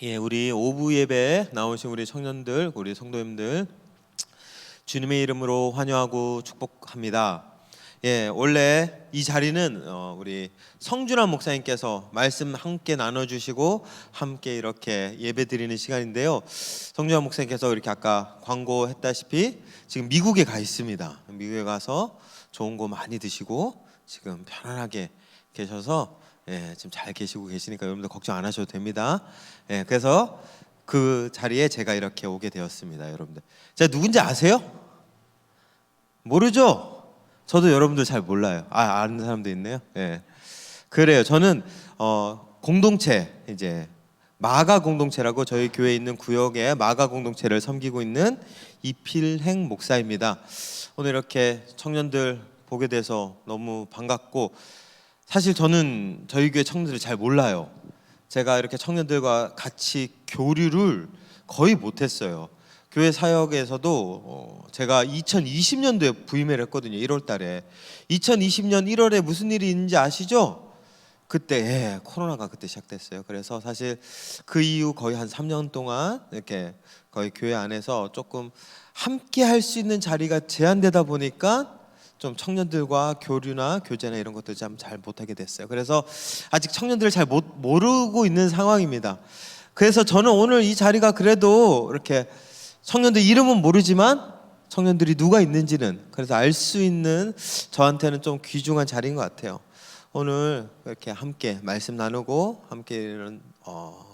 우리 오부 예배에 나오신 우리 청년들, 우리 성도님들 주님의 이름으로 환영하고 축복합니다. 원래 이 자리는 우리 성준환 목사님께서 말씀 함께 나눠주시고 함께 이렇게 예배드리는 시간인데요. 성준환 목사님께서 이렇게 아까 광고했다시피 지금 미국에 가 있습니다. 미국에 가서 좋은 거 많이 드시고 지금 편안하게 계셔서 지금 잘 계시고 계시니까 여러분들 걱정 안 하셔도 됩니다. 그래서 그 자리에 제가 이렇게 오게 되었습니다. 여러분들 제가 누군지 아세요? 모르죠? 저도 여러분들 잘 몰라요. 아는 사람도 있네요. 그래요. 저는 공동체, 이제 마가 공동체라고 저희 교회에 있는 구역에 마가 공동체를 섬기고 있는 이필행 목사입니다. 오늘 이렇게 청년들 보게 돼서 너무 반갑고, 사실 저는 저희 교회 청년들을 잘 몰라요. 제가 이렇게 청년들과 같이 교류를 거의 못했어요. 교회 사역에서도 제가 2020년도에 부임을 했거든요. 1월 달에. 2020년 1월에 무슨 일이 있는지 아시죠? 그때 코로나가 그때 시작됐어요. 그래서 사실 그 이후 거의 한 3년 동안 이렇게 거의 교회 안에서 조금 함께 할 수 있는 자리가 제한되다 보니까 좀 청년들과 교류나 교제나 이런 것들 참 잘 못하게 됐어요. 그래서 아직 청년들을 잘 모르고 있는 상황입니다. 그래서 저는 오늘 이 자리가 그래도 이렇게 청년들 이름은 모르지만 청년들이 누가 있는지는 그래서 알 수 있는 저한테는 좀 귀중한 자리인 것 같아요. 오늘 이렇게 함께 말씀 나누고 함께 이런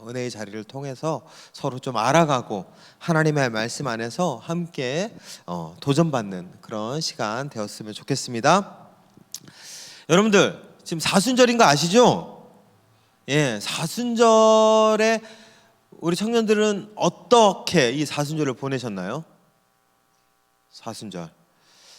은혜의 자리를 통해서 서로 좀 알아가고 하나님의 말씀 안에서 함께 도전받는 그런 시간 되었으면 좋겠습니다. 여러분들 지금 사순절인 거 아시죠? 사순절에 우리 청년들은 어떻게 이 사순절을 보내셨나요? 사순절.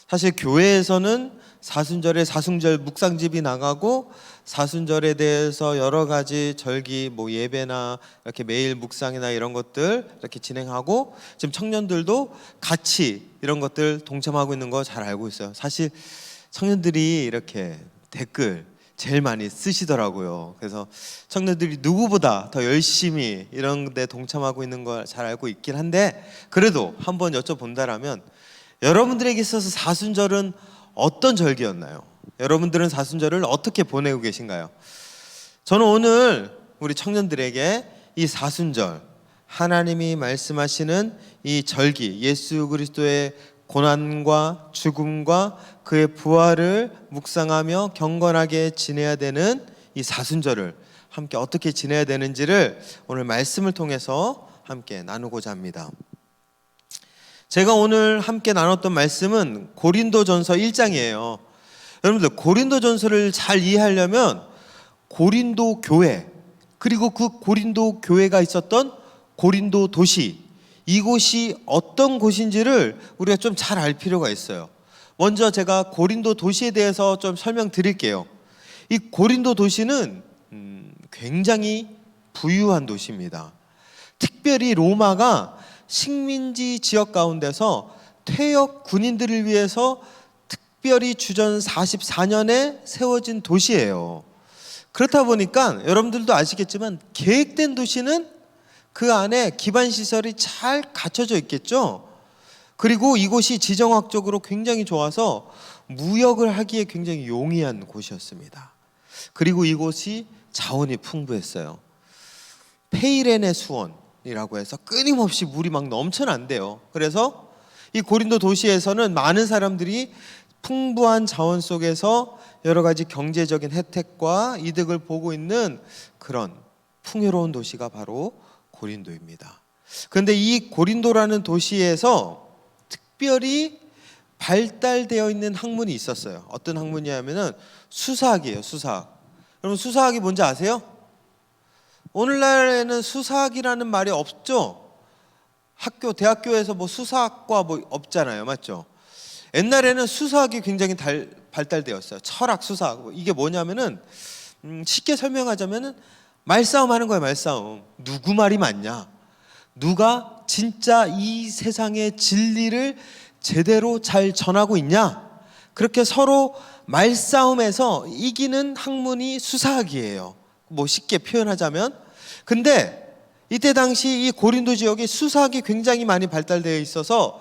사실 교회에서는 사순절에 사순절 묵상집이 나가고 사순절에 대해서 여러 가지 절기 예배나 이렇게 매일 묵상이나 이런 것들 이렇게 진행하고, 지금 청년들도 같이 이런 것들 동참하고 있는 거 잘 알고 있어요. 사실 청년들이 이렇게 댓글 제일 많이 쓰시더라고요. 그래서 청년들이 누구보다 더 열심히 이런 데 동참하고 있는 걸 잘 알고 있긴 한데, 그래도 한번 여쭤본다라면 여러분들에게 있어서 사순절은 어떤 절기였나요? 여러분들은 사순절을 어떻게 보내고 계신가요? 저는 오늘 우리 청년들에게 이 사순절, 하나님이 말씀하시는 이 절기, 예수 그리스도의 고난과 죽음과 그의 부활을 묵상하며 경건하게 지내야 되는 이 사순절을 함께 어떻게 지내야 되는지를 오늘 말씀을 통해서 함께 나누고자 합니다. 제가 오늘 함께 나눴던 말씀은 고린도전서 1장이에요. 여러분들 고린도전서를 잘 이해하려면 고린도 교회, 그리고 그 고린도 교회가 있었던 고린도 도시, 이곳이 어떤 곳인지를 우리가 좀 잘 알 필요가 있어요. 먼저 제가 고린도 도시에 대해서 좀 설명드릴게요. 이 고린도 도시는 굉장히 부유한 도시입니다. 특별히 로마가 식민지 지역 가운데서 퇴역 군인들을 위해서 특별히 주전 44년에 세워진 도시예요. 그렇다 보니까 여러분들도 아시겠지만 계획된 도시는 그 안에 기반 시설이 잘 갖춰져 있겠죠. 그리고 이곳이 지정학적으로 굉장히 좋아서 무역을 하기에 굉장히 용이한 곳이었습니다. 그리고 이곳이 자원이 풍부했어요. 페이레네 수원이라고 해서 끊임없이 물이 막 넘쳐난대요. 그래서 이 고린도 도시에서는 많은 사람들이 풍부한 자원 속에서 여러 가지 경제적인 혜택과 이득을 보고 있는 그런 풍요로운 도시가 바로 고린도입니다. 그런데 이 고린도라는 도시에서 특별히 발달되어 있는 학문이 있었어요. 어떤 학문이냐면은 수사학이에요. 수사학. 여러분 수사학이 뭔지 아세요? 오늘날에는 수사학이라는 말이 없죠. 대학교에서 수사학과 없잖아요, 맞죠? 옛날에는 수사학이 굉장히 발달되었어요. 철학, 수사학. 이게 뭐냐면은 쉽게 설명하자면은 말싸움하는 거예요. 말싸움. 누구 말이 맞냐? 누가 진짜 이 세상의 진리를 제대로 잘 전하고 있냐? 그렇게 서로 말싸움에서 이기는 학문이 수사학이에요. 쉽게 표현하자면. 근데 이때 당시 이 고린도 지역이 수사학이 굉장히 많이 발달되어 있어서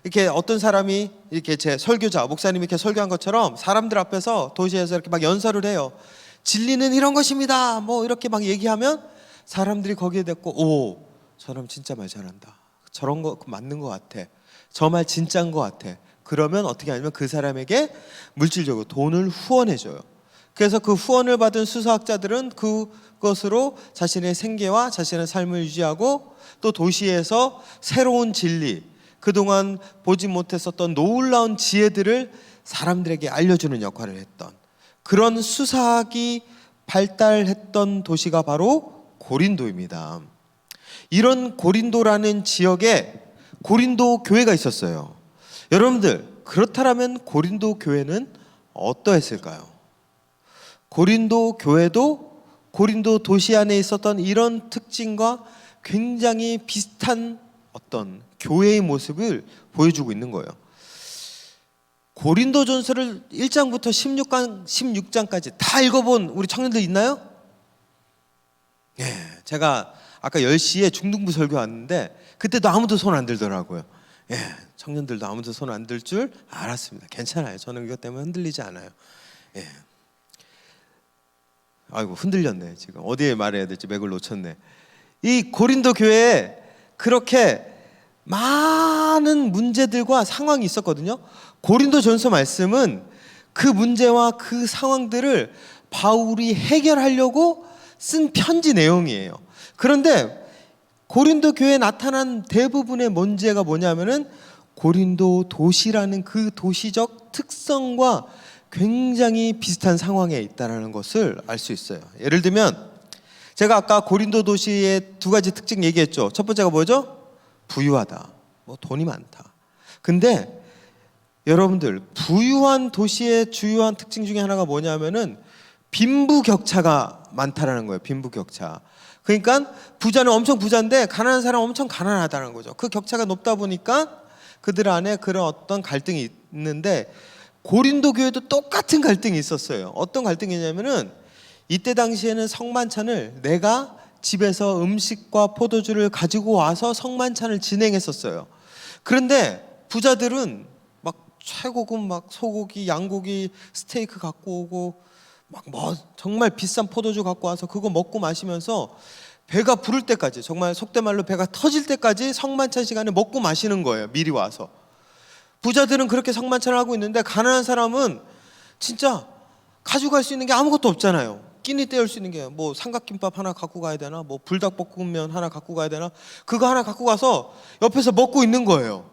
이렇게 어떤 사람이 이렇게 제 설교자, 목사님이 이렇게 설교한 것처럼 사람들 앞에서 도시에서 이렇게 막 연설을 해요. 진리는 이런 것입니다. 뭐 이렇게 막 얘기하면 사람들이 거기에 대고 오, 저 사람 진짜 말 잘한다. 저런 거 맞는 것 같아. 저 말 진짜인 것 같아. 그러면 어떻게 하냐면 그 사람에게 물질적으로 돈을 후원해줘요. 그래서 그 후원을 받은 수사학자들은 그것으로 자신의 생계와 자신의 삶을 유지하고 또 도시에서 새로운 진리, 그동안 보지 못했었던 놀라운 지혜들을 사람들에게 알려주는 역할을 했던 그런 수사학이 발달했던 도시가 바로 고린도입니다. 이런 고린도라는 지역에 고린도 교회가 있었어요. 여러분들, 그렇다면 고린도 교회는 어떠했을까요? 고린도 교회도 고린도 도시 안에 있었던 이런 특징과 굉장히 비슷한 어떤 교회의 모습을 보여주고 있는 거예요. 고린도전서를 1장부터 16장까지 다 읽어본 우리 청년들 있나요? 예, 제가 아까 10시에 중등부 설교 왔는데 그때도 아무도 손 안 들더라고요. 예, 청년들도 아무도 손 안 들 줄 알았습니다. 괜찮아요. 저는 이것 때문에 흔들리지 않아요. 예. 아이고 흔들렸네. 지금 어디에 말해야 될지 맥을 놓쳤네. 이 고린도 교회에 그렇게 많은 문제들과 상황이 있었거든요. 고린도전서 말씀은 그 문제와 그 상황들을 바울이 해결하려고 쓴 편지 내용이에요. 그런데 고린도 교회에 나타난 대부분의 문제가 뭐냐면은 고린도 도시라는 그 도시적 특성과 굉장히 비슷한 상황에 있다는 것을 알 수 있어요. 예를 들면 제가 아까 고린도 도시의 두 가지 특징 얘기했죠. 첫 번째가 뭐죠? 부유하다. 뭐 돈이 많다. 근데 여러분들, 부유한 도시의 주요한 특징 중에 하나가 뭐냐면은 빈부격차가 많다라는 거예요. 빈부격차. 그러니까 부자는 엄청 부자인데 가난한 사람은 엄청 가난하다는 거죠. 그 격차가 높다 보니까 그들 안에 그런 어떤 갈등이 있는데 고린도 교회도 똑같은 갈등이 있었어요. 어떤 갈등이냐면은 이때 당시에는 성만찬을 내가 집에서 음식과 포도주를 가지고 와서 성만찬을 진행했었어요. 그런데 부자들은 막 최고급 막 소고기, 양고기, 스테이크 갖고 오고 막 뭐 정말 비싼 포도주 갖고 와서 그거 먹고 마시면서 배가 부를 때까지, 정말 속된 말로 배가 터질 때까지 성만찬 시간에 먹고 마시는 거예요. 미리 와서. 부자들은 그렇게 성만찬을 하고 있는데 가난한 사람은 진짜 가져갈 수 있는 게 아무것도 없잖아요. 끼니 때울 수 있는 게 뭐 삼각김밥 하나 갖고 가야 되나, 뭐 불닭볶음면 하나 갖고 가야 되나, 그거 하나 갖고 가서 옆에서 먹고 있는 거예요.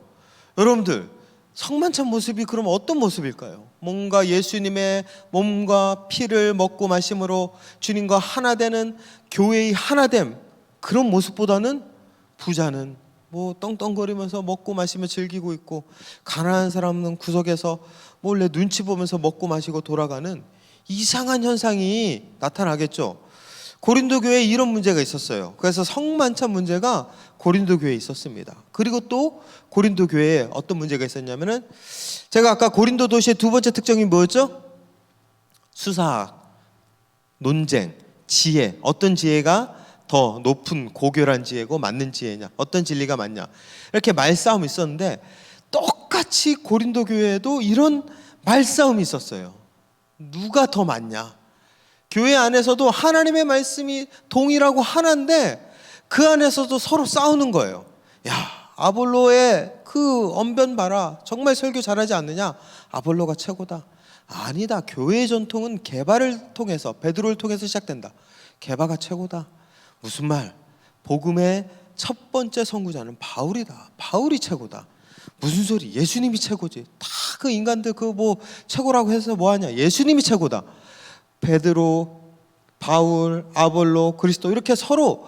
여러분들, 성만찬 모습이 그럼 어떤 모습일까요? 뭔가 예수님의 몸과 피를 먹고 마심으로 주님과 하나 되는 교회의 하나됨, 그런 모습보다는 부자는 뭐 떵떵거리면서 먹고 마시며 즐기고 있고 가난한 사람은 구석에서 몰래 눈치 보면서 먹고 마시고 돌아가는 이상한 현상이 나타나겠죠. 고린도 교회에 이런 문제가 있었어요. 그래서 성만찬 문제가 고린도 교회에 있었습니다. 그리고 또 고린도 교회에 어떤 문제가 있었냐면은 제가 아까 고린도 도시의 두 번째 특징이 뭐였죠? 수사학, 논쟁, 지혜. 어떤 지혜가 더 높은 고결한 지혜고 맞는 지혜냐, 어떤 진리가 맞냐, 이렇게 말싸움이 있었는데 똑같이 고린도 교회에도 이런 말싸움이 있었어요. 누가 더 맞냐. 교회 안에서도 하나님의 말씀이 동일하고 하나인데 그 안에서도 서로 싸우는 거예요. 야, 아볼로의 그 언변 봐라. 정말 설교 잘하지 않느냐? 아볼로가 최고다. 아니다. 교회의 전통은 게바를 통해서, 베드로를 통해서 시작된다. 게바가 최고다. 무슨 말? 복음의 첫 번째 선구자는 바울이다. 바울이 최고다. 무슨 소리? 예수님이 최고지. 다 그 인간들 그 뭐 최고라고 해서 뭐하냐? 예수님이 최고다. 베드로, 바울, 아볼로, 그리스도 이렇게 서로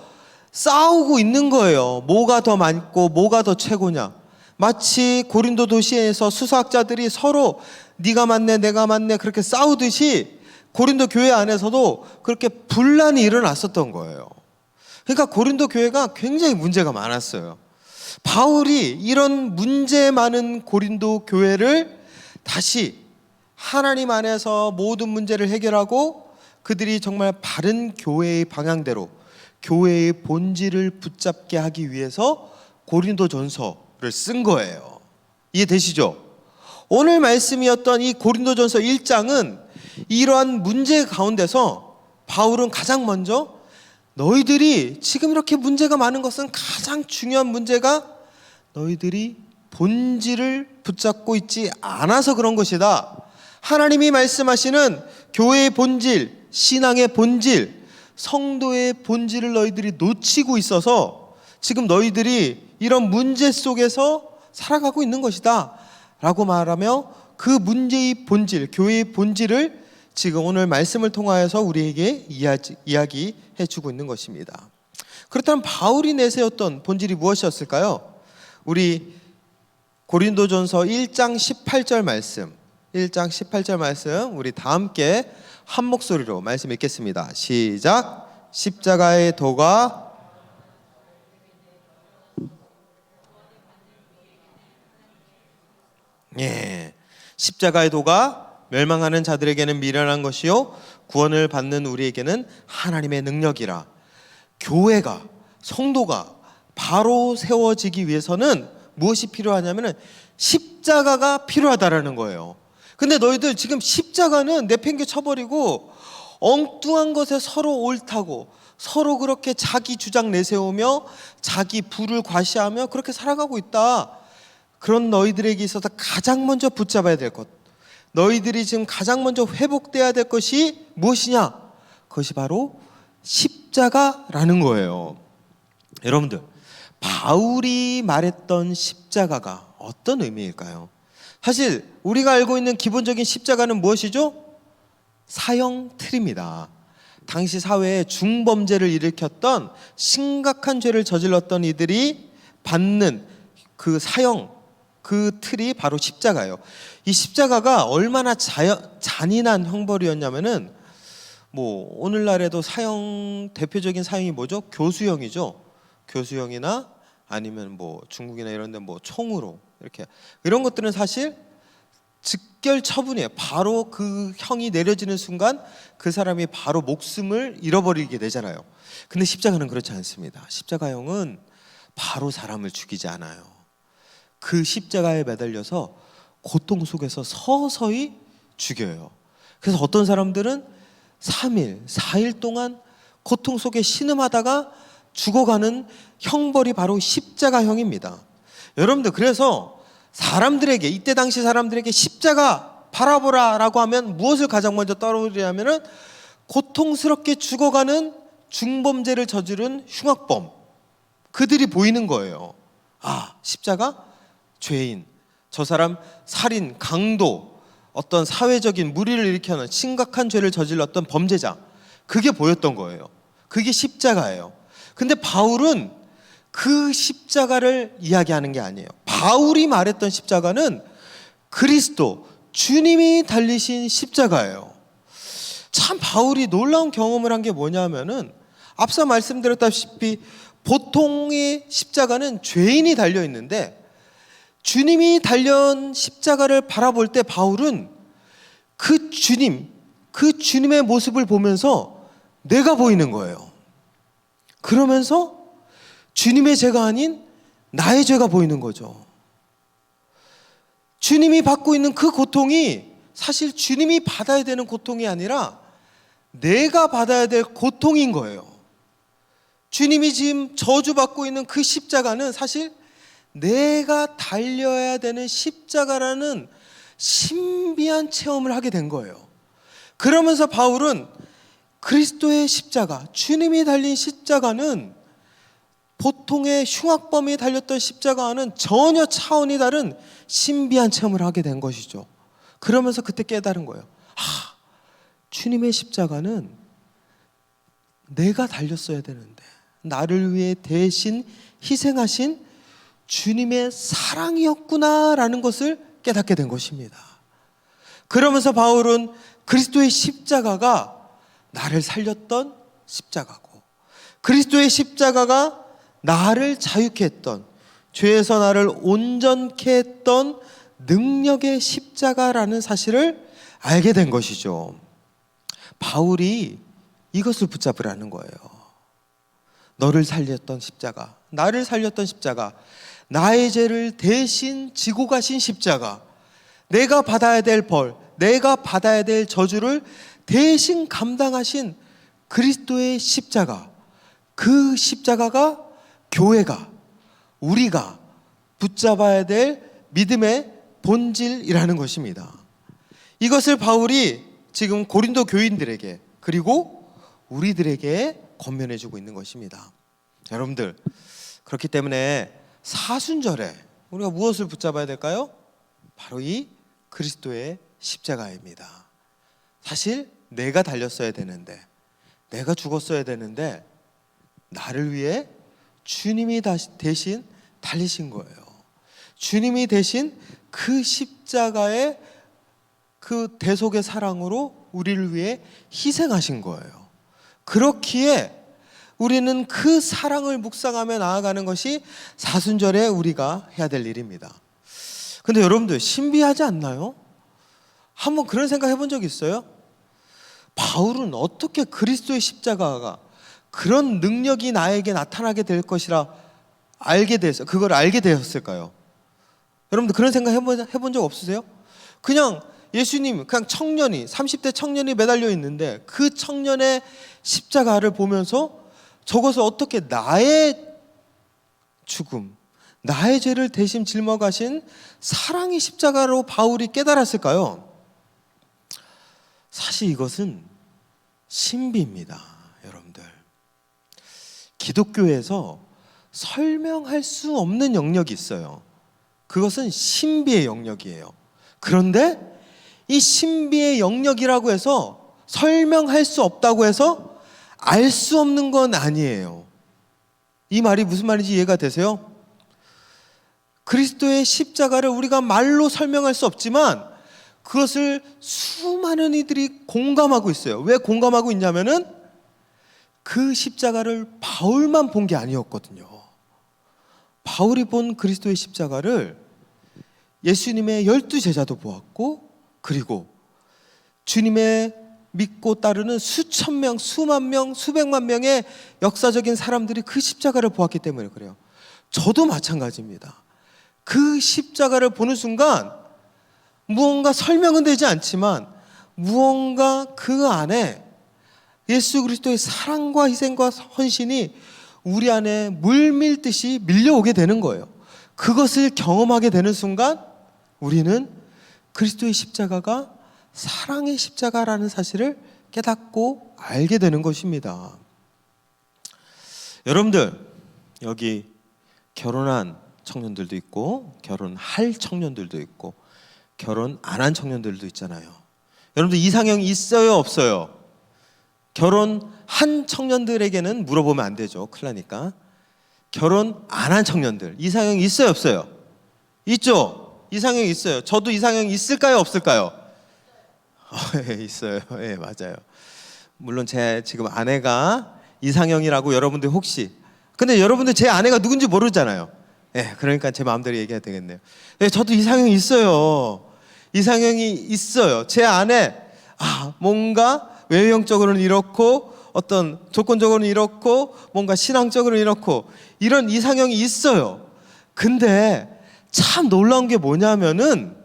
싸우고 있는 거예요. 뭐가 더 많고 뭐가 더 최고냐. 마치 고린도 도시에서 수사학자들이 서로 네가 맞네 내가 맞네 그렇게 싸우듯이 고린도 교회 안에서도 그렇게 분란이 일어났었던 거예요. 그러니까 고린도 교회가 굉장히 문제가 많았어요. 바울이 이런 문제 많은 고린도 교회를 다시 하나님 안에서 모든 문제를 해결하고 그들이 정말 바른 교회의 방향대로, 교회의 본질을 붙잡게 하기 위해서 고린도전서를 쓴 거예요. 이해되시죠? 오늘 말씀이었던 이 고린도전서 1장은 이러한 문제 가운데서 바울은 가장 먼저 너희들이 지금 이렇게 문제가 많은 것은 가장 중요한 문제가 너희들이 본질을 붙잡고 있지 않아서 그런 것이다. 하나님이 말씀하시는 교회의 본질, 신앙의 본질, 성도의 본질을 너희들이 놓치고 있어서 지금 너희들이 이런 문제 속에서 살아가고 있는 것이다 라고 말하며 그 문제의 본질, 교회의 본질을 지금 오늘 말씀을 통하여서 우리에게 이야기해 주고 있는 것입니다. 그렇다면 바울이 내세웠던 본질이 무엇이었을까요? 우리 고린도전서 1장 18절 말씀, 1장 18절 말씀 우리 다 함께 한 목소리로 말씀 읽겠습니다. 시작. 십자가의 도가 십자가의 도가 멸망하는 자들에게는 미련한 것이요 구원을 받는 우리에게는 하나님의 능력이라. 교회가, 성도가 바로 세워지기 위해서는 무엇이 필요하냐면은 십자가가 필요하다라는 거예요. 근데 너희들 지금 십자가는 내팽개 쳐버리고 엉뚱한 것에 서로 옳다고 서로 그렇게 자기 주장 내세우며 자기 부를 과시하며 그렇게 살아가고 있다. 그런 너희들에게 있어서 가장 먼저 붙잡아야 될 것, 너희들이 지금 가장 먼저 회복돼야 될 것이 무엇이냐? 그것이 바로 십자가라는 거예요. 여러분들, 바울이 말했던 십자가가 어떤 의미일까요? 사실 우리가 알고 있는 기본적인 십자가는 무엇이죠? 사형 틀입니다. 당시 사회에 중범죄를 일으켰던 심각한 죄를 저질렀던 이들이 받는 그 사형, 그 틀이 바로 십자가예요. 이 십자가가 얼마나 잔인한 형벌이었냐면은 오늘날에도 사형, 대표적인 사형이 뭐죠? 교수형이죠. 교수형이나 아니면 중국이나 이런 데 총으로 이렇게, 이런 것들은 사실 즉결 처분이에요. 바로 그 형이 내려지는 순간 그 사람이 바로 목숨을 잃어버리게 되잖아요. 근데 십자가는 그렇지 않습니다. 십자가형은 바로 사람을 죽이지 않아요. 그 십자가에 매달려서 고통 속에서 서서히 죽여요. 그래서 어떤 사람들은 3일, 4일 동안 고통 속에 신음하다가 죽어가는 형벌이 바로 십자가형입니다. 여러분들, 그래서 사람들에게, 이때 당시 사람들에게 십자가 바라보라 라고 하면 무엇을 가장 먼저 떠오르냐면은 고통스럽게 죽어가는 중범죄를 저지른 흉악범, 그들이 보이는 거예요. 아, 십자가? 죄인, 저 사람 살인, 강도, 어떤 사회적인 무리를 일으켜는 심각한 죄를 저질렀던 범죄자, 그게 보였던 거예요. 그게 십자가예요. 근데 바울은 그 십자가를 이야기하는 게 아니에요. 바울이 말했던 십자가는 그리스도, 주님이 달리신 십자가예요. 참 바울이 놀라운 경험을 한 게 뭐냐면은 앞서 말씀드렸다시피 보통의 십자가는 죄인이 달려 있는데 주님이 달린 십자가를 바라볼 때 바울은 그 주님, 그 주님의 모습을 보면서 내가 보이는 거예요. 그러면서 주님의 죄가 아닌 나의 죄가 보이는 거죠. 주님이 받고 있는 그 고통이 사실 주님이 받아야 되는 고통이 아니라 내가 받아야 될 고통인 거예요. 주님이 지금 저주받고 있는 그 십자가는 사실 내가 달려야 되는 십자가라는 신비한 체험을 하게 된 거예요. 그러면서 바울은 그리스도의 십자가, 주님이 달린 십자가는 보통의 흉악범이 달렸던 십자가와는 전혀 차원이 다른 신비한 체험을 하게 된 것이죠. 그러면서 그때 깨달은 거예요. 주님의 십자가는 내가 달렸어야 되는데 나를 위해 대신 희생하신 주님의 사랑이었구나라는 것을 깨닫게 된 것입니다. 그러면서 바울은 그리스도의 십자가가 나를 살렸던 십자가고, 그리스도의 십자가가 나를 자유케 했던, 죄에서 나를 온전케 했던 능력의 십자가라는 사실을 알게 된 것이죠. 바울이 이것을 붙잡으라는 거예요. 너를 살렸던 십자가, 나를 살렸던 십자가, 나의 죄를 대신 지고 가신 십자가, 내가 받아야 될 벌, 내가 받아야 될 저주를 대신 감당하신 그리스도의 십자가, 그 십자가가 교회가, 우리가 붙잡아야 될 믿음의 본질이라는 것입니다. 이것을 바울이 지금 고린도 교인들에게 그리고 우리들에게 권면해 주고 있는 것입니다. 여러분들, 그렇기 때문에 사순절에 우리가 무엇을 붙잡아야 될까요? 바로 이 그리스도의 십자가입니다. 사실 내가 달렸어야 되는데, 내가 죽었어야 되는데 나를 위해 주님이 대신 달리신 거예요. 주님이 대신 그 십자가의 그 대속의 사랑으로 우리를 위해 희생하신 거예요. 그렇기에 우리는 그 사랑을 묵상하며 나아가는 것이 사순절에 우리가 해야 될 일입니다. 근데 여러분들, 신비하지 않나요? 한번 그런 생각 해본 적 있어요? 바울은 어떻게 그리스도의 십자가가 그런 능력이 나에게 나타나게 될 것이라 그걸 알게 되었을까요? 여러분들 그런 생각 해본 적 없으세요? 그냥 예수님, 그냥 30대 청년이 매달려 있는데 그 청년의 십자가를 보면서 저것을 어떻게 나의 죽음, 나의 죄를 대신 짊어가신 사랑의 십자가로 바울이 깨달았을까요? 사실 이것은 신비입니다, 여러분들. 기독교에서 설명할 수 없는 영역이 있어요. 그것은 신비의 영역이에요. 그런데 이 신비의 영역이라고 해서 설명할 수 없다고 해서 알 수 없는 건 아니에요. 이 말이 무슨 말인지 이해가 되세요? 그리스도의 십자가를 우리가 말로 설명할 수 없지만 그것을 수많은 이들이 공감하고 있어요. 왜 공감하고 있냐면은 그 십자가를 바울만 본 게 아니었거든요. 바울이 본 그리스도의 십자가를 예수님의 12제자도 보았고, 그리고 주님의 믿고 따르는 수천 명, 수만 명, 수백만 명의 역사적인 사람들이 그 십자가를 보았기 때문에 그래요. 저도 마찬가지입니다. 그 십자가를 보는 순간 무언가 설명은 되지 않지만 무언가 그 안에 예수 그리스도의 사랑과 희생과 헌신이 우리 안에 물밀듯이 밀려오게 되는 거예요. 그것을 경험하게 되는 순간 우리는 그리스도의 십자가가 사랑의 십자가라는 사실을 깨닫고 알게 되는 것입니다. 여러분들, 여기 결혼한 청년들도 있고 결혼할 청년들도 있고 결혼 안 한 청년들도 있잖아요. 여러분들 이상형이 있어요, 없어요? 결혼한 청년들에게는 물어보면 안 되죠. 큰일 나니까. 결혼 안 한 청년들, 이상형이 있어요, 없어요? 있죠? 이상형이 있어요. 저도 이상형이 있을까요, 없을까요? 있어요. 예, 맞아요. 물론 제 지금 아내가 이상형이라고 여러분들 혹시, 근데 여러분들 제 아내가 누군지 모르잖아요. 예, 그러니까 제 마음대로 얘기해야 되겠네요. 예, 저도 이상형이 있어요. 이상형이 있어요. 제 안에 뭔가 외형적으로는 이렇고 어떤 조건적으로는 이렇고 뭔가 신앙적으로는 이렇고 이런 이상형이 있어요. 근데 참 놀라운 게 뭐냐면은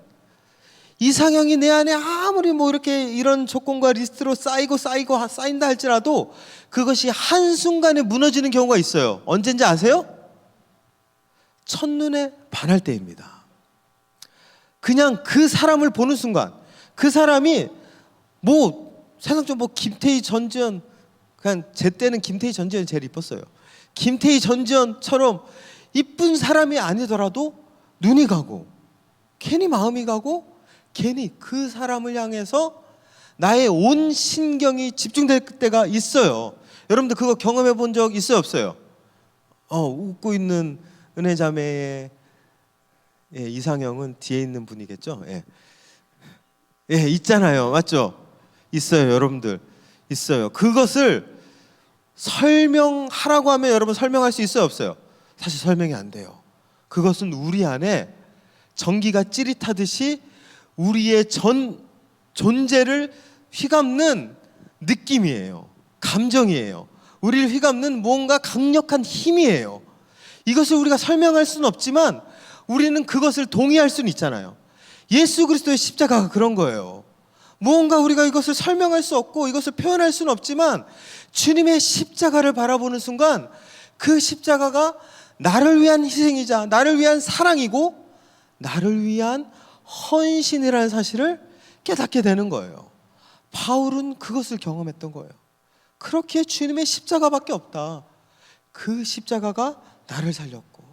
이상형이 내 안에 아무리 뭐 이렇게 이런 조건과 리스트로 쌓인다 할지라도 그것이 한순간에 무너지는 경우가 있어요. 언젠지 아세요? 첫눈에 반할 때입니다. 그냥 그 사람을 보는 순간 그 사람이 뭐 세상적으로 김태희, 전지현, 그냥 제 때는 김태희, 전지현이 제일 이뻤어요. 김태희, 전지현처럼 이쁜 사람이 아니더라도 눈이 가고 괜히 마음이 가고 괜히 그 사람을 향해서 나의 온 신경이 집중될 때가 있어요. 여러분들 그거 경험해 본 적 있어요, 없어요? 웃고 있는 은혜자매의 이상형은 뒤에 있는 분이겠죠? 있잖아요. 맞죠? 있어요, 여러분들. 있어요. 그것을 설명하라고 하면 여러분 설명할 수 있어요, 없어요? 사실 설명이 안 돼요. 그것은 우리 안에 전기가 찌릿하듯이 우리의 존재를 휘감는 느낌이에요. 감정이에요. 우리를 휘감는 무언가 강력한 힘이에요. 이것을 우리가 설명할 수는 없지만 우리는 그것을 동의할 수는 있잖아요. 예수 그리스도의 십자가가 그런 거예요. 무언가 우리가 이것을 설명할 수 없고 이것을 표현할 수는 없지만 주님의 십자가를 바라보는 순간 그 십자가가 나를 위한 희생이자 나를 위한 사랑이고 나를 위한 헌신이라는 사실을 깨닫게 되는 거예요. 바울은 그것을 경험했던 거예요. 그렇게 주님의 십자가밖에 없다. 그 십자가가 나를 살렸고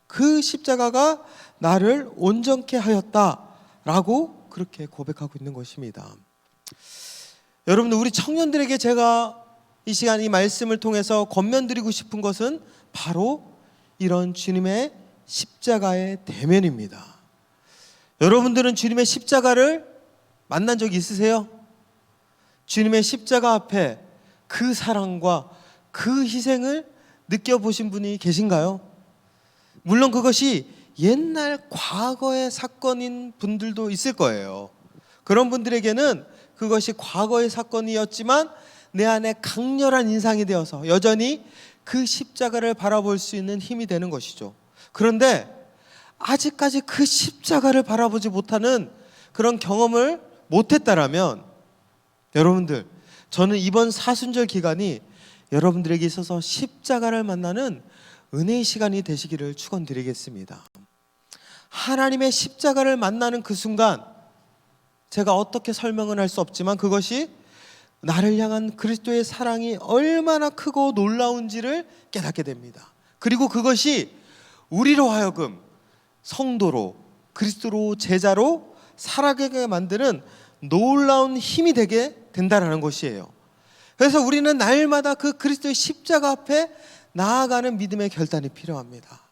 그 십자가가 나를 온전케 하였다라고 그렇게 고백하고 있는 것입니다. 여러분들, 우리 청년들에게 제가 이 시간 이 말씀을 통해서 권면드리고 싶은 것은 바로 이런 주님의 십자가의 대면입니다. 여러분들은 주님의 십자가를 만난 적이 있으세요? 주님의 십자가 앞에 그 사랑과 그 희생을 느껴보신 분이 계신가요? 물론 그것이 옛날 과거의 사건인 분들도 있을 거예요. 그런 분들에게는 그것이 과거의 사건이었지만 내 안에 강렬한 인상이 되어서 여전히 그 십자가를 바라볼 수 있는 힘이 되는 것이죠. 그런데 아직까지 그 십자가를 바라보지 못하는 그런 경험을 못했다라면 여러분들, 저는 이번 사순절 기간이 여러분들에게 있어서 십자가를 만나는 은혜의 시간이 되시기를 축원드리겠습니다. 하나님의 십자가를 만나는 그 순간 제가 어떻게 설명은 할 수 없지만 그것이 나를 향한 그리스도의 사랑이 얼마나 크고 놀라운지를 깨닫게 됩니다. 그리고 그것이 우리로 하여금 성도로 그리스도로 제자로 살아가게 만드는 놀라운 힘이 되게 된다는 것이에요. 그래서 우리는 날마다 그 그리스도의 십자가 앞에 나아가는 믿음의 결단이 필요합니다.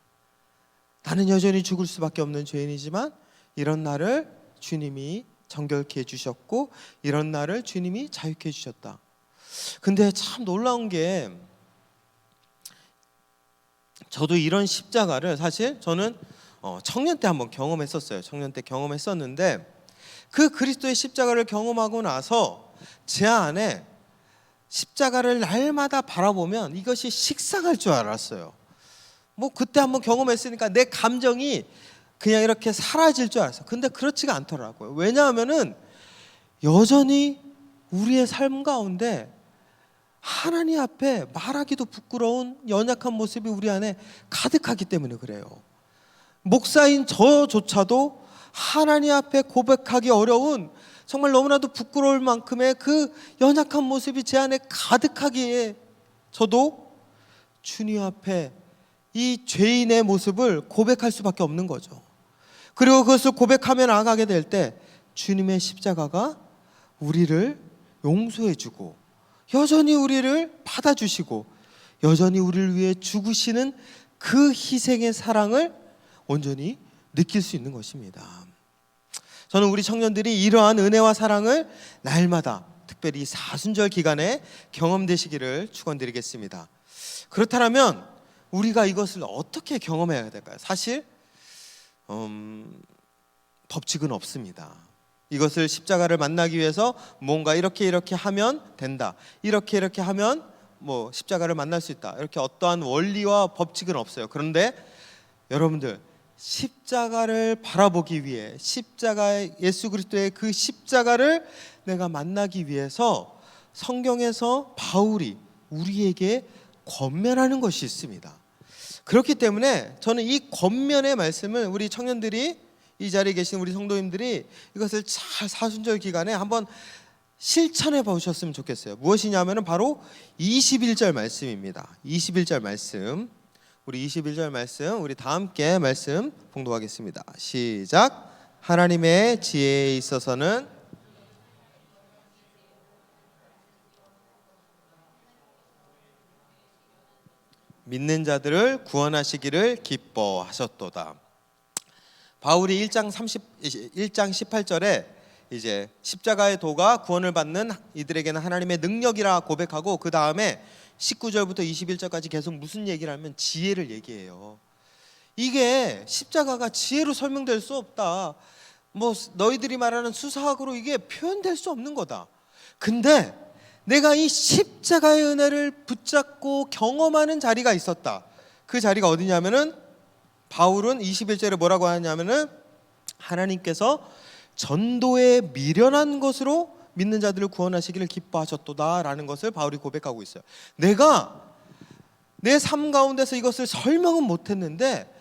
나는 여전히 죽을 수밖에 없는 죄인이지만 이런 나를 주님이 정결케 해주셨고 이런 나를 주님이 자유케 해주셨다. 근데 참 놀라운 게 저도 이런 십자가를 사실 저는 청년 때 한번 경험했었어요. 청년 때 경험했었는데 그 그리스도의 십자가를 경험하고 나서 제 안에 십자가를 날마다 바라보면 이것이 식상할 줄 알았어요. 뭐 그때 한번 경험했으니까 내 감정이 그냥 이렇게 사라질 줄 알았어요. 근데 그렇지가 않더라고요. 왜냐하면은 여전히 우리의 삶 가운데 하나님 앞에 말하기도 부끄러운 연약한 모습이 우리 안에 가득하기 때문에 그래요. 목사인 저조차도 하나님 앞에 고백하기 어려운 정말 너무나도 부끄러울 만큼의 그 연약한 모습이 제 안에 가득하기에 저도 주님 앞에 이 죄인의 모습을 고백할 수밖에 없는 거죠. 그리고 그것을 고백하며 나아가게 될 때 주님의 십자가가 우리를 용서해주고 여전히 우리를 받아주시고 여전히 우리를 위해 죽으시는 그 희생의 사랑을 온전히 느낄 수 있는 것입니다. 저는 우리 청년들이 이러한 은혜와 사랑을 날마다 특별히 사순절 기간에 경험되시기를 축원드리겠습니다. 그렇다면 우리가 이것을 어떻게 경험해야 될까요? 사실 법칙은 없습니다. 이것을 십자가를 만나기 위해서 뭔가 이렇게 하면 된다. 이렇게 하면 뭐 십자가를 만날 수 있다. 이렇게 어떠한 원리와 법칙은 없어요. 그런데 여러분들 십자가를 바라보기 위해 십자가의 예수 그리스도의 그 십자가를 내가 만나기 위해서 성경에서 바울이 우리에게 권면하는 것이 있습니다. 그렇기 때문에 저는 이 권면의 말씀을 우리 청년들이 이 자리에 계신 우리 성도님들이 이것을 잘 사순절 기간에 한번 실천해 보셨으면 좋겠어요. 무엇이냐면 바로 21절 말씀입니다. 21절 말씀. 우리 21절 말씀 우리 다 함께 말씀 봉독하겠습니다. 시작. 하나님의 지혜에 있어서는 믿는 자들을 구원하시기를 기뻐하셨도다. 바울이 1장 18절에 이제 십자가의 도가 구원을 받는 이들에게는 하나님의 능력이라 고백하고 그 다음에 19절부터 21절까지 계속 무슨 얘기를 하면 지혜를 얘기해요. 이게 십자가가 지혜로 설명될 수 없다. 뭐 너희들이 말하는 수사학으로 이게 표현될 수 없는 거다. 근데 내가 이 십자가의 은혜를 붙잡고 경험하는 자리가 있었다. 그 자리가 어디냐면은 바울은 21절에 뭐라고 하냐면은 하나님께서 전도에 미련한 것으로 믿는 자들을 구원하시기를 기뻐하셨도다 라는 것을 바울이 고백하고 있어요. 내가 내 삶 가운데서 이것을 설명은 못했는데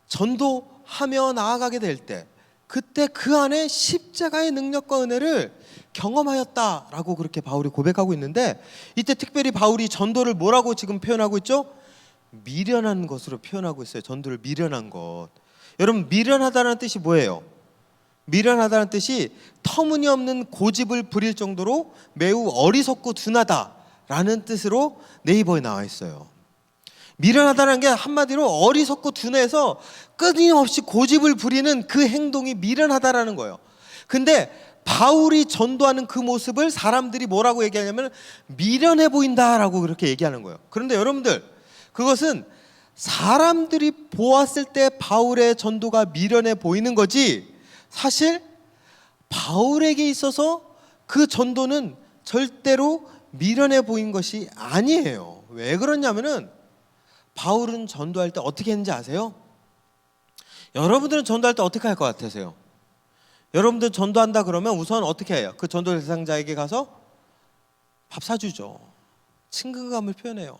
전도하며 나아가게 될 때 그때 그 안에 십자가의 능력과 은혜를 경험하였다라고 그렇게 바울이 고백하고 있는데, 이때 특별히 바울이 전도를 뭐라고 지금 표현하고 있죠? 미련한 것으로 표현하고 있어요. 전도를 미련한 것. 여러분, 미련하다는 뜻이 뭐예요? 미련하다는 뜻이 터무니없는 고집을 부릴 정도로 매우 어리석고 둔하다라는 뜻으로 네이버에 나와 있어요. 미련하다는 게 한마디로 어리석고 둔해서 끊임없이 고집을 부리는 그 행동이 미련하다라는 거예요. 근데 바울이 전도하는 그 모습을 사람들이 뭐라고 얘기하냐면 미련해 보인다라고 그렇게 얘기하는 거예요. 그런데 여러분들, 그것은 사람들이 보았을 때 바울의 전도가 미련해 보이는 거지, 사실 바울에게 있어서 그 전도는 절대로 미련해 보인 것이 아니에요. 왜 그러냐면은 바울은 전도할 때 어떻게 했는지 아세요? 여러분들은 전도할 때 어떻게 할 것 같으세요? 여러분들 전도한다 그러면 우선 어떻게 해요? 그 전도 대상자에게 가서 밥 사주죠. 친근감을 표현해요.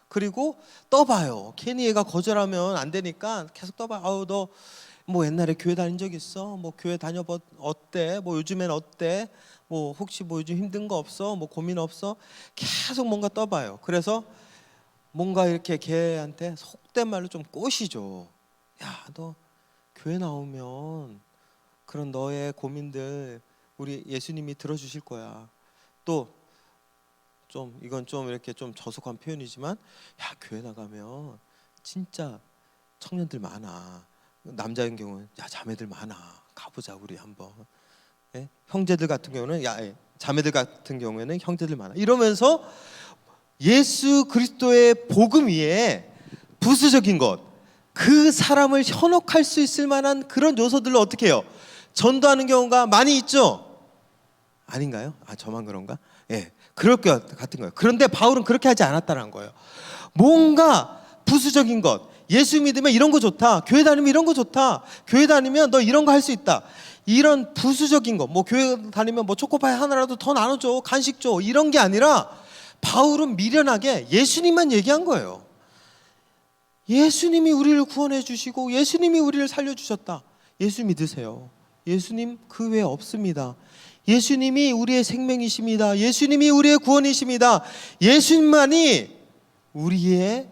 그리고 떠봐요. 괜히 얘가 거절하면 안 되니까 계속 떠봐요. 아우, 너 뭐 옛날에 교회 다닌 적 있어? 뭐 교회 다녀봐 어때? 뭐 요즘엔 어때? 뭐 혹시 뭐 요즘 힘든 거 없어? 뭐 고민 없어? 계속 뭔가 떠봐요. 그래서 뭔가 이렇게 걔한테 속된 말로 좀 꼬시죠. 야, 너 교회 나오면 그런 너의 고민들 우리 예수님이 들어주실 거야. 또 좀 이건 좀 이렇게 좀 저속한 표현이지만, 야, 교회 나가면 진짜 청년들 많아. 남자인 경우는 야, 자매들 많아. 가보자 우리 한번. 예? 형제들 같은 경우는 야, 자매들 같은 경우에는 형제들 많아. 이러면서 예수 그리스도의 복음 위에 부수적인 것, 그 사람을 현혹할 수 있을 만한 그런 요소들을 어떻게 해요? 전도하는 경우가 많이 있죠? 아닌가요? 아, 저만 그런가? 예, 그럴 것 같은 거예요. 그런데 바울은 그렇게 하지 않았다는 거예요. 뭔가 부수적인 것, 예수 믿으면 이런 거 좋다, 교회 다니면 이런 거 좋다, 교회 다니면 너 이런 거 할 수 있다, 이런 부수적인 것, 뭐 교회 다니면 뭐 초코파이 하나라도 더 나눠줘, 간식 줘, 이런 게 아니라 바울은 미련하게 예수님만 얘기한 거예요. 예수님이 우리를 구원해 주시고 예수님이 우리를 살려주셨다. 예수 믿으세요. 예수님 그 외에 없습니다. 예수님이 우리의 생명이십니다. 예수님이 우리의 구원이십니다. 예수님만이 우리의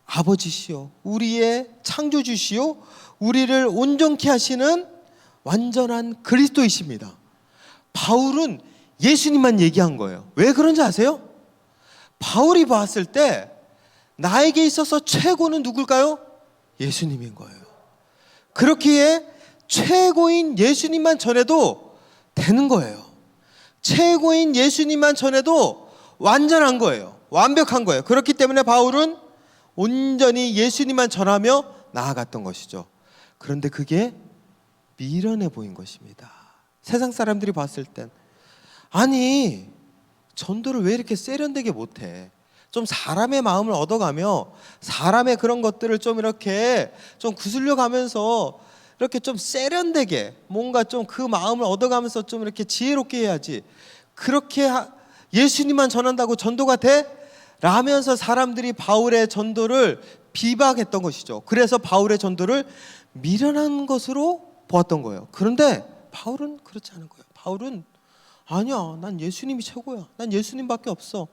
아버지시오, 우리의 창조주시오, 우리를 온전케 하시는 완전한 그리스도이십니다. 바울은 예수님만 얘기한 거예요. 왜 그런지 아세요? 바울이 봤을 때 나에게 있어서 최고는 누굴까요? 예수님인 거예요. 그렇기에 최고인 예수님만 전해도 되는 거예요. 최고인 예수님만 전해도 완전한 거예요. 완벽한 거예요. 그렇기 때문에 바울은 온전히 예수님만 전하며 나아갔던 것이죠. 그런데 그게 미련해 보인 것입니다. 세상 사람들이 봤을 땐, 아니, 전도를 왜 이렇게 세련되게 못해? 좀 사람의 마음을 얻어가며 사람의 그런 것들을 좀 이렇게 좀 구슬려 가면서 이렇게 좀 세련되게 뭔가 좀 그 마음을 얻어가면서 좀 이렇게 지혜롭게 해야지, 그렇게 예수님만 전한다고 전도가 돼? 라면서 사람들이 바울의 전도를 비방했던 것이죠. 그래서 바울의 전도를 미련한 것으로 보았던 거예요. 그런데 바울은 그렇지 않은 거예요. 바울은 아니야, 난 예수님이 최고야. 난 예수님밖에 없어.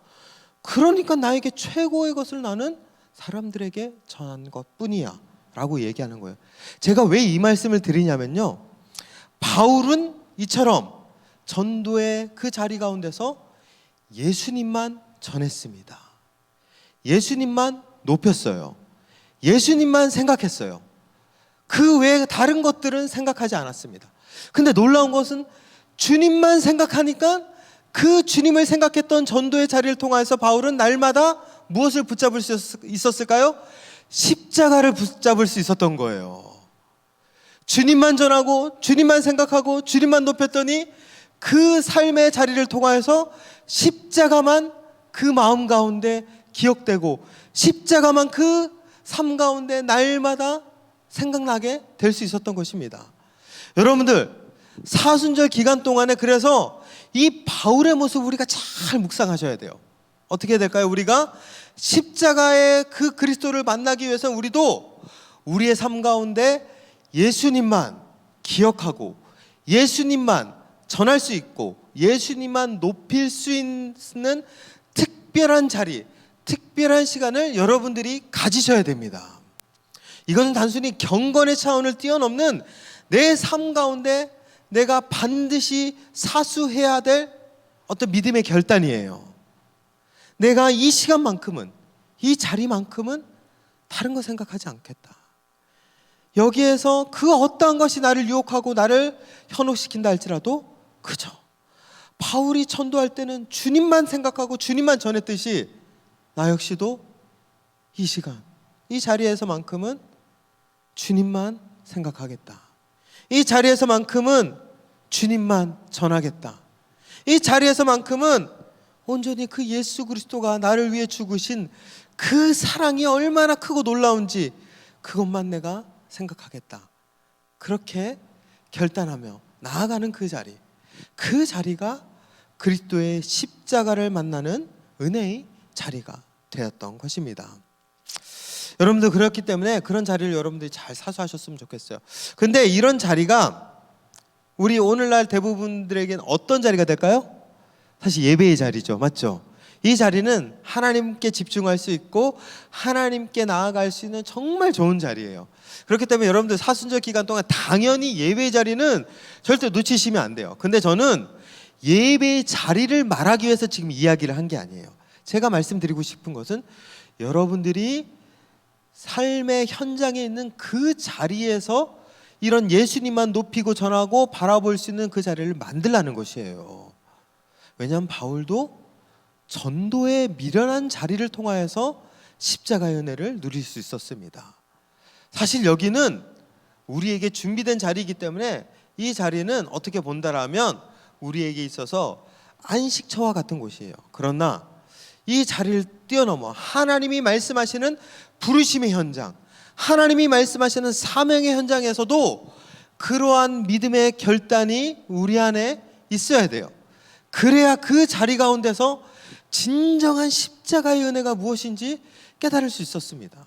그러니까 나에게 최고의 것을 나는 사람들에게 전한 것뿐이야 라고 얘기하는 거예요. 제가 왜 이 말씀을 드리냐면요, 바울은 이처럼 전도의 그 자리 가운데서 예수님만 전했습니다. 예수님만 높였어요. 예수님만 생각했어요. 그 외에 다른 것들은 생각하지 않았습니다. 근데 놀라운 것은 주님만 생각하니까 그 주님을 생각했던 전도의 자리를 통해서 바울은 날마다 무엇을 붙잡을 수 있었을까요? 십자가를 붙잡을 수 있었던 거예요. 주님만 전하고 주님만 생각하고 주님만 높였더니 그 삶의 자리를 통하여서 십자가만 그 마음 가운데 기억되고 십자가만 그 삶 가운데 날마다 생각나게 될 수 있었던 것입니다. 여러분들, 사순절 기간 동안에 그래서 이 바울의 모습 우리가 잘 묵상하셔야 돼요. 어떻게 해야 될까요? 우리가 십자가의 그 그리스도를 만나기 위해서 우리도 우리의 삶 가운데 예수님만 기억하고 예수님만 전할 수 있고 예수님만 높일 수 있는 특별한 자리, 특별한 시간을 여러분들이 가지셔야 됩니다. 이것은 단순히 경건의 차원을 뛰어넘는 내 삶 가운데 내가 반드시 사수해야 될 어떤 믿음의 결단이에요. 내가 이 시간만큼은, 이 자리만큼은 다른 거 생각하지 않겠다. 여기에서 그 어떠한 것이 나를 유혹하고 나를 현혹시킨다 할지라도 그저 바울이 전도할 때는 주님만 생각하고 주님만 전했듯이 나 역시도 이 시간, 이 자리에서만큼은 주님만 생각하겠다. 이 자리에서만큼은 주님만 전하겠다. 이 자리에서만큼은 온전히 그 예수 그리스도가 나를 위해 죽으신 그 사랑이 얼마나 크고 놀라운지 그것만 내가 생각하겠다. 그렇게 결단하며 나아가는 그 자리, 그 자리가 그리스도의 십자가를 만나는 은혜의 자리가 되었던 것입니다. 여러분들, 그렇기 때문에 그런 자리를 여러분들이 잘 사수하셨으면 좋겠어요. 근데 이런 자리가 우리 오늘날 대부분들에게는 어떤 자리가 될까요? 사실 예배의 자리죠. 맞죠? 이 자리는 하나님께 집중할 수 있고 하나님께 나아갈 수 있는 정말 좋은 자리예요. 그렇기 때문에 여러분들 사순절 기간 동안 당연히 예배의 자리는 절대 놓치시면 안 돼요. 근데 저는 예배의 자리를 말하기 위해서 지금 이야기를 한 게 아니에요. 제가 말씀드리고 싶은 것은 여러분들이 삶의 현장에 있는 그 자리에서 이런 예수님만 높이고 전하고 바라볼 수 있는 그 자리를 만들라는 것이에요. 왜냐하면 바울도 전도의 미련한 자리를 통하여서 십자가의 은혜를 누릴 수 있었습니다. 사실 여기는 우리에게 준비된 자리이기 때문에 이 자리는 어떻게 본다라면 우리에게 있어서 안식처와 같은 곳이에요. 그러나 이 자리를 뛰어넘어 하나님이 말씀하시는 부르심의 현장, 하나님이 말씀하시는 사명의 현장에서도 그러한 믿음의 결단이 우리 안에 있어야 돼요. 그래야 그 자리 가운데서 진정한 십자가의 은혜가 무엇인지 깨달을 수 있었습니다.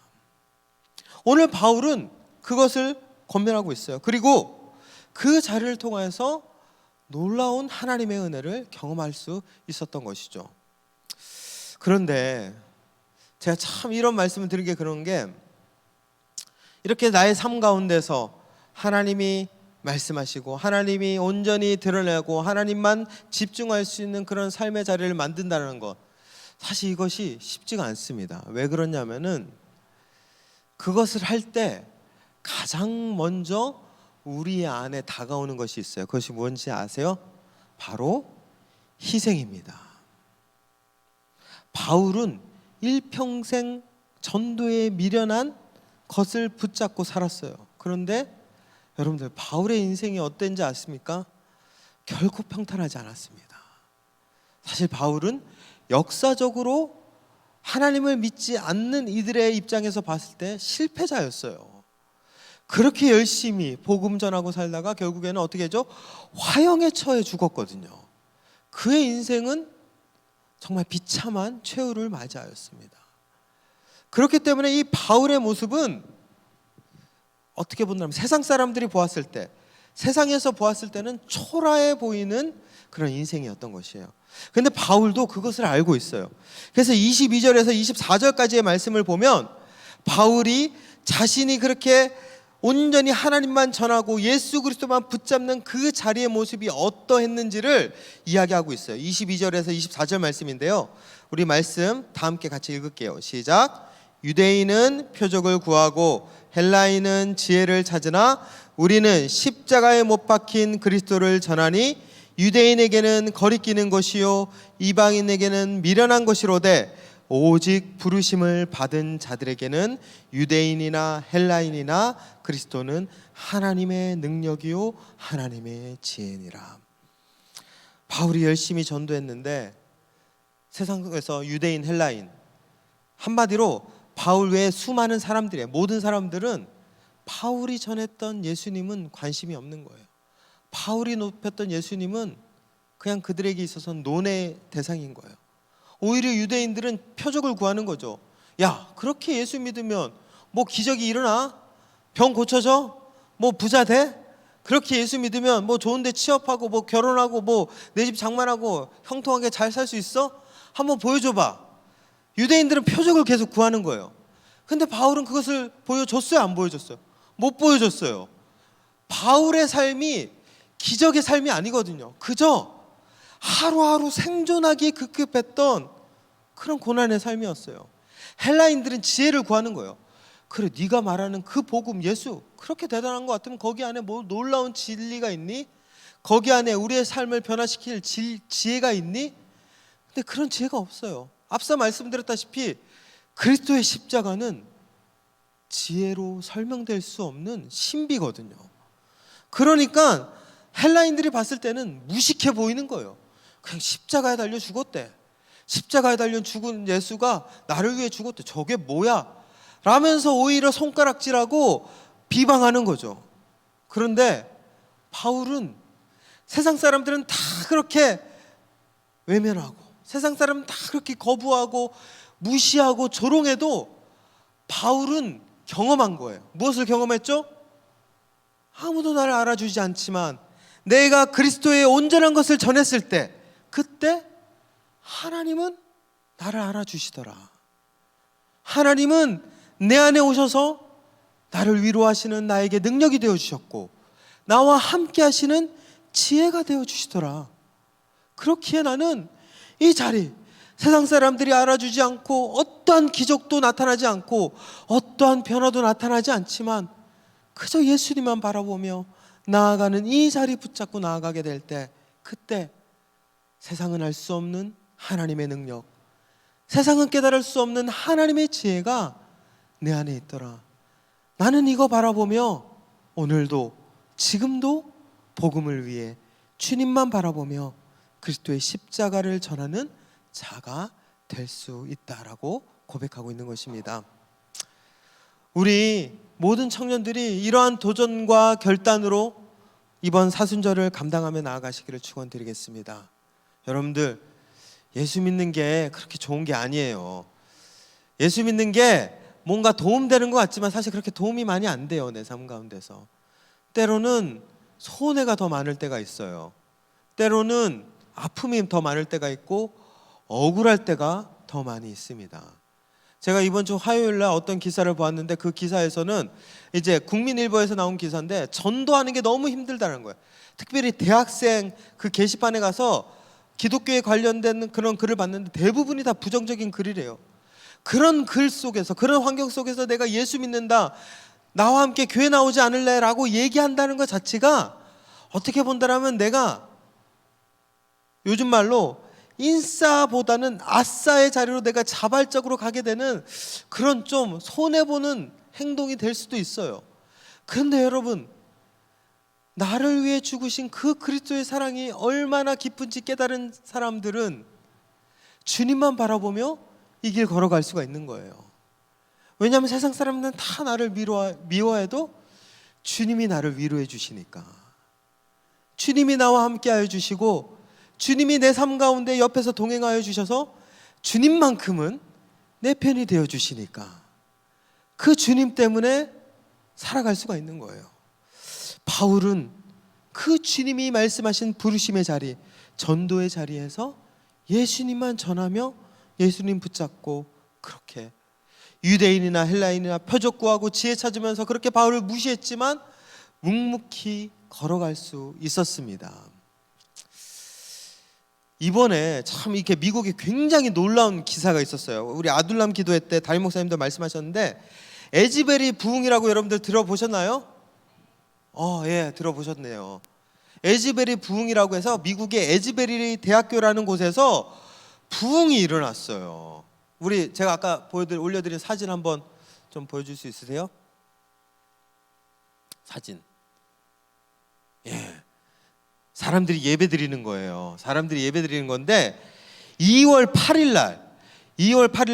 오늘 바울은 그것을 권면하고 있어요. 그리고 그 자리를 통해서 놀라운 하나님의 은혜를 경험할 수 있었던 것이죠. 그런데 제가 참 이런 말씀을 드리는 게 그런 게, 이렇게 나의 삶 가운데서 하나님이 말씀하시고 하나님이 온전히 드러내고 하나님만 집중할 수 있는 그런 삶의 자리를 만든다는 것, 사실 이것이 쉽지가 않습니다. 왜 그러냐면은 그것을 할 때 가장 먼저 우리 안에 다가오는 것이 있어요. 그것이 뭔지 아세요? 바로 희생입니다. 바울은 일평생 전도에 미련한 것을 붙잡고 살았어요. 그런데 여러분들, 바울의 인생이 어땠는지 아십니까? 결코 평탄하지 않았습니다. 사실 바울은 역사적으로 하나님을 믿지 않는 이들의 입장에서 봤을 때 실패자였어요. 그렇게 열심히 복음 전하고 살다가 결국에는 어떻게 했죠? 화형에 처해 죽었거든요. 그의 인생은 정말 비참한 최후를 맞이하였습니다. 그렇기 때문에 이 바울의 모습은 어떻게 본다면 세상 사람들이 보았을 때, 세상에서 보았을 때는 초라해 보이는 그런 인생이었던 것이에요. 그런데 바울도 그것을 알고 있어요. 그래서 22절에서 24절까지의 말씀을 보면 바울이 자신이 그렇게 온전히 하나님만 전하고 예수 그리스도만 붙잡는 그 자리의 모습이 어떠했는지를 이야기하고 있어요. 22절에서 24절 말씀인데요, 우리 말씀 다 함께 같이 읽을게요. 시작. 유대인은 표적을 구하고 헬라인은 지혜를 찾으나 우리는 십자가에 못 박힌 그리스도를 전하니 유대인에게는 거리끼는 것이요 이방인에게는 미련한 것이로되 오직 부르심을 받은 자들에게는 유대인이나 헬라인이나 그리스도는 하나님의 능력이요 하나님의 지혜니라. 바울이 열심히 전도했는데 세상에서 유대인, 헬라인, 한마디로 바울 외에 수많은 사람들이에요. 모든 사람들은 바울이 전했던 예수님은 관심이 없는 거예요. 바울이 높였던 예수님은 그냥 그들에게 있어서는 논의 대상인 거예요. 오히려 유대인들은 표적을 구하는 거죠. 야, 그렇게 예수 믿으면 뭐 기적이 일어나? 병 고쳐져? 뭐 부자 돼? 그렇게 예수 믿으면 뭐 좋은 데 취업하고 뭐 결혼하고 뭐 내 집 장만하고 형통하게 잘 살 수 있어? 한번 보여줘봐. 유대인들은 표적을 계속 구하는 거예요. 근데 바울은 그것을 보여줬어요? 안 보여줬어요? 못 보여줬어요. 바울의 삶이 기적의 삶이 아니거든요. 그저 하루하루 생존하기에 급급했던 그런 고난의 삶이었어요. 헬라인들은 지혜를 구하는 거예요. 그래, 네가 말하는 그 복음, 예수 그렇게 대단한 것 같으면 거기 안에 뭐 놀라운 진리가 있니? 거기 안에 우리의 삶을 변화시킬 지혜가 있니? 근데 그런 지혜가 없어요. 앞서 말씀드렸다시피 그리스도의 십자가는 지혜로 설명될 수 없는 신비거든요. 그러니까 헬라인들이 봤을 때는 무식해 보이는 거예요. 그냥 십자가에 달려 죽었대. 십자가에 달려 죽은 예수가 나를 위해 죽었대. 저게 뭐야? 라면서 오히려 손가락질하고 비방하는 거죠. 그런데 바울은 세상 사람들은 다 그렇게 외면하고 세상 사람은 다 그렇게 거부하고 무시하고 조롱해도 바울은 경험한 거예요. 무엇을 경험했죠? 아무도 나를 알아주지 않지만 내가 그리스도의 온전한 것을 전했을 때 그때 하나님은 나를 알아주시더라. 하나님은 내 안에 오셔서 나를 위로하시는 나에게 능력이 되어주셨고 나와 함께 하시는 지혜가 되어주시더라. 그렇기에 나는 이 자리 세상 사람들이 알아주지 않고 어떠한 기적도 나타나지 않고 어떠한 변화도 나타나지 않지만 그저 예수님만 바라보며 나아가는 이 자리 붙잡고 나아가게 될 때 그때 세상은 알 수 없는 하나님의 능력, 세상은 깨달을 수 없는 하나님의 지혜가 내 안에 있더라. 나는 이거 바라보며 오늘도 지금도 복음을 위해 주님만 바라보며 그리스도의 십자가를 전하는 자가 될 수 있다라고 고백하고 있는 것입니다. 우리 모든 청년들이 이러한 도전과 결단으로 이번 사순절을 감당하며 나아가시기를 축원드리겠습니다. 여러분들, 예수 믿는 게 그렇게 좋은 게 아니에요. 예수 믿는 게 뭔가 도움되는 것 같지만 사실 그렇게 도움이 많이 안 돼요. 내 삶 가운데서 때로는 손해가 더 많을 때가 있어요. 때로는 아픔이 더 많을 때가 있고 억울할 때가 더 많이 있습니다. 제가 이번 주 화요일 날 어떤 기사를 보았는데 그 기사에서는 이제 국민일보에서 나온 기사인데 전도하는 게 너무 힘들다는 거예요. 특별히 대학생 그 게시판에 가서 기독교에 관련된 그런 글을 봤는데 대부분이 다 부정적인 글이래요. 그런 글 속에서 그런 환경 속에서 내가 예수 믿는다, 나와 함께 교회 나오지 않을래? 라고 얘기한다는 것 자체가 어떻게 본다라면 내가 요즘 말로 인싸보다는 아싸의 자리로 내가 자발적으로 가게 되는 그런 좀 손해보는 행동이 될 수도 있어요. 그런데 여러분, 나를 위해 죽으신 그 그리스도의 사랑이 얼마나 깊은지 깨달은 사람들은 주님만 바라보며 이 길 걸어갈 수가 있는 거예요. 왜냐하면 세상 사람들은 다 나를 미워해도 주님이 나를 위로해 주시니까. 주님이 나와 함께하여 주시고 주님이 내 삶 가운데 옆에서 동행하여 주셔서 주님만큼은 내 편이 되어 주시니까 그 주님 때문에 살아갈 수가 있는 거예요. 바울은 그 주님이 말씀하신 부르심의 자리, 전도의 자리에서 예수님만 전하며 예수님 붙잡고 그렇게 유대인이나 헬라인이나 표적 구하고 지혜 찾으면서 그렇게 바울을 무시했지만 묵묵히 걸어갈 수 있었습니다. 이번에 참 이렇게 미국에 굉장히 놀라운 기사가 있었어요. 우리 아둘람 기도회 때 담임 목사님도 말씀하셨는데 에즈베리 부흥이라고 여러분들 들어보셨나요? 예, 들어보셨네요. 에즈베리 부흥이라고 해서 미국의 에즈베리 대학교라는 곳에서 부흥이 일어났어요. 우리 제가 아까 올려드린 사진 한번 좀 보여줄 수 있으세요? 사진. 예. 사람들이 예배 드리는 거예요. 사람들이 예배 드리는 건데 2월 8일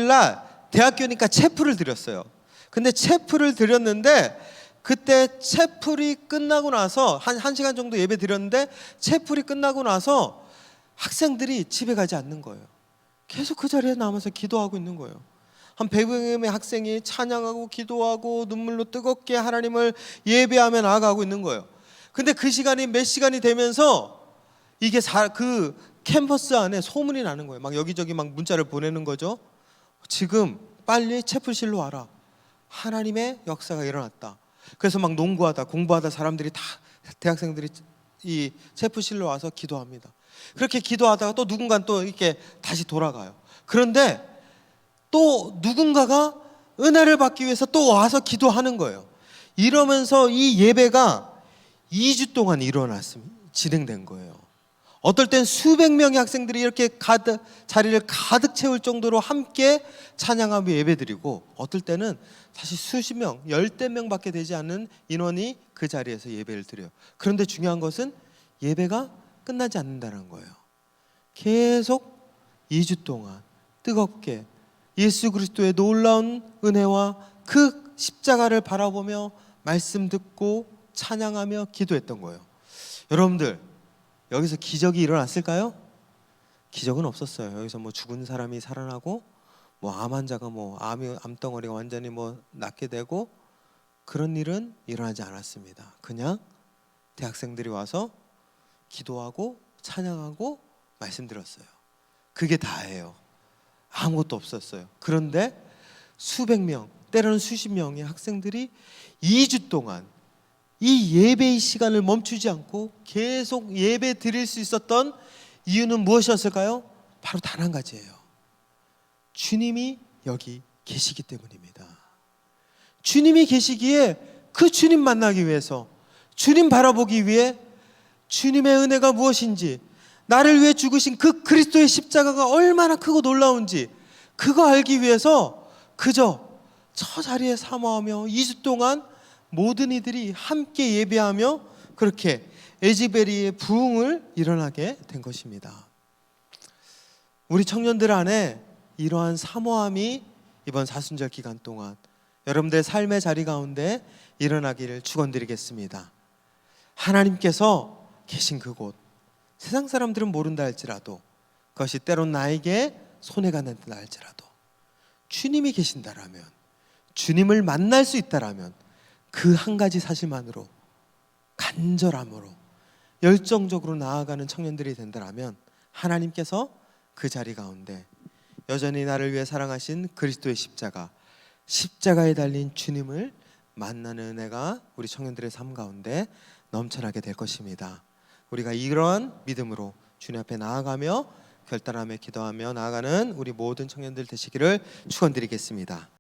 날 대학교니까 채플을 드렸어요. 근데 채플을 드렸는데 그때 채플이 끝나고 나서 한 시간 정도 예배 드렸는데 채플이 끝나고 나서 학생들이 집에 가지 않는 거예요. 계속 그 자리에 남아서 기도하고 있는 거예요. 한 100명의 학생이 찬양하고 기도하고 눈물로 뜨겁게 하나님을 예배하며 나아가고 있는 거예요. 근데 그 시간이 몇 시간이 되면서 이게 그 캠퍼스 안에 소문이 나는 거예요. 막 여기저기 막 문자를 보내는 거죠. 지금 빨리 채플실로 와라. 하나님의 역사가 일어났다. 그래서 막 농구하다 공부하다 사람들이 다 대학생들이 이 채플실로 와서 기도합니다. 그렇게 기도하다가 또 누군가는 또 이렇게 다시 돌아가요. 그런데 또 누군가가 은혜를 받기 위해서 또 와서 기도하는 거예요. 이러면서 이 예배가 2주 동안 진행된 거예요. 어떨 땐 수백 명의 학생들이 이렇게 자리를 가득 채울 정도로 함께 찬양하며 예배드리고, 어떨 때는 사실 수십 명, 열댓 명밖에 되지 않는 인원이 그 자리에서 예배를 드려요. 그런데 중요한 것은 예배가 끝나지 않는다는 거예요. 계속 2주 동안 뜨겁게 예수 그리스도의 놀라운 은혜와 그 십자가를 바라보며 말씀 듣고 찬양하며 기도했던 거예요. 여러분들, 여기서 기적이 일어났을까요? 기적은 없었어요. 여기서 뭐 죽은 사람이 살아나고 뭐 암 환자가 뭐 암덩어리가 완전히 뭐 낫게 되고 그런 일은 일어나지 않았습니다. 그냥 대학생들이 와서 기도하고 찬양하고 말씀 들었어요. 그게 다예요. 아무것도 없었어요. 그런데 수백 명, 때로는 수십 명의 학생들이 2주 동안 이 예배의 시간을 멈추지 않고 계속 예배 드릴 수 있었던 이유는 무엇이었을까요? 바로 단 한 가지예요. 주님이 여기 계시기 때문입니다. 주님이 계시기에 그 주님 만나기 위해서, 주님 바라보기 위해 주님의 은혜가 무엇인지, 나를 위해 죽으신 그 그리스도의 십자가가 얼마나 크고 놀라운지 그거 알기 위해서 그저 저 자리에 사모하며 2주 동안 모든 이들이 함께 예배하며 그렇게 에즈베리의 부흥을 일어나게 된 것입니다. 우리 청년들 안에 이러한 사모함이 이번 사순절 기간 동안 여러분들의 삶의 자리 가운데 일어나기를 축원드리겠습니다. 하나님께서 계신 그곳, 세상 사람들은 모른다 할지라도, 그것이 때론 나에게 손해가 된다 할지라도 주님이 계신다라면, 주님을 만날 수 있다라면 그 한 가지 사실만으로 간절함으로 열정적으로 나아가는 청년들이 된다면 하나님께서 그 자리 가운데 여전히 나를 위해 사랑하신 그리스도의 십자가에 달린 주님을 만나는 은혜가 우리 청년들의 삶 가운데 넘쳐나게 될 것입니다. 우리가 이러한 믿음으로 주님 앞에 나아가며 결단하며 기도하며 나아가는 우리 모든 청년들 되시기를 축원드리겠습니다.